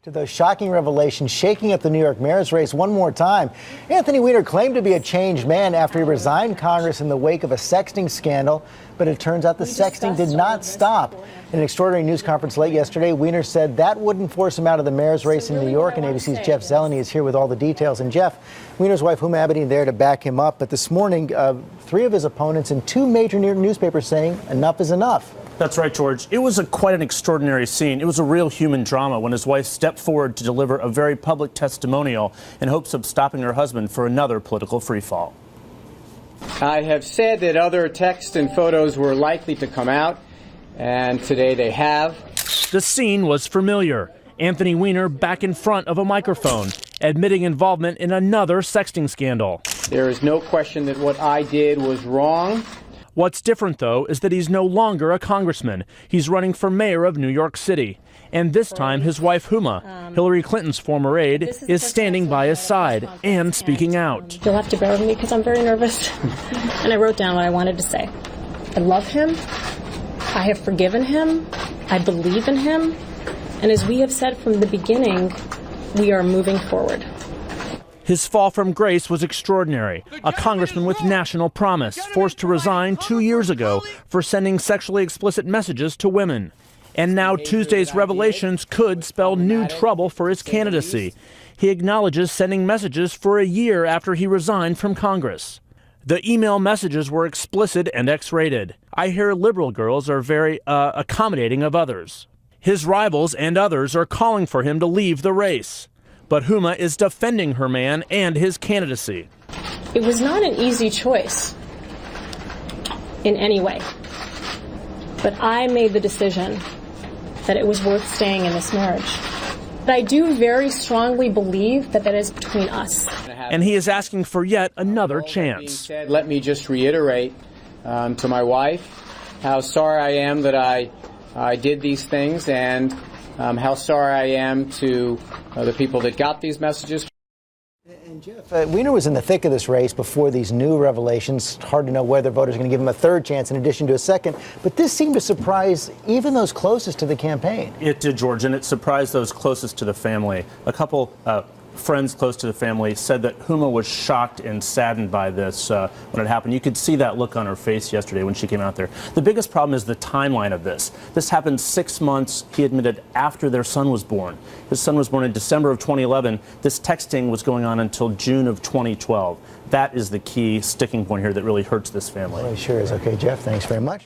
To those shocking revelations shaking up the New York mayor's race one more time. Anthony Weiner claimed to be a changed man after he resigned Congress in the wake of a sexting scandal, but it turns out the sexting did not stop. In an extraordinary news conference late yesterday, Weiner said that wouldn't force him out of the mayor's race in New York, and ABC's Jeff Zeleny is here with all the details. And Jeff, Weiner's wife Huma Abedin there to back him up, but this morning, three of his opponents and two major newspapers saying enough is enough. That's right, George. It was quite an extraordinary scene. It was a real human drama when his wife stepped forward to deliver a very public testimonial in hopes of stopping her husband for another political freefall. I have said that other texts and photos were likely to come out, and today they have. The scene was familiar. Anthony Weiner back in front of a microphone, admitting involvement in another sexting scandal. There is no question that what I did was wrong. What's different, though, is that he's no longer a congressman. He's running for mayor of New York City. And this time, his wife, Huma, Hillary Clinton's former aide, is standing by his side and speaking out. You'll have to bear with me because I'm very nervous. And I wrote down what I wanted to say. I love him. I have forgiven him. I believe in him. And as we have said from the beginning, we are moving forward. His fall from grace was extraordinary. A congressman with national promise, forced to resign 2 years ago for sending sexually explicit messages to women. And now Tuesday's revelations could spell new trouble for his candidacy. He acknowledges sending messages for a year after he resigned from Congress. The email messages were explicit and X-rated. I hear liberal girls are very accommodating of others. His rivals and others are calling for him to leave the race. But Huma is defending her man and his candidacy. It was not an easy choice in any way. But I made the decision that it was worth staying in this marriage. But I do very strongly believe that that is between us. And he is asking for yet another chance. Let me just reiterate to my wife how sorry I am that I did these things, and how sorry I am to the people that got these messages. And Jeff, Weiner was in the thick of this race before these new revelations. Hard to know whether voters are going to give him a third chance in addition to a second. But this seemed to surprise even those closest to the campaign. It did, George, and it surprised those closest to the family. A couple friends close to the family said that Huma was shocked and saddened by this when it happened. You could see that look on her face yesterday when she came out there. The biggest problem is the timeline of this. This happened 6 months, he admitted, after their son was born. His son was born in December of 2011. This texting was going on until June of 2012. That is the key sticking point here that really hurts this family. Well, it sure is. Okay, Jeff, thanks very much.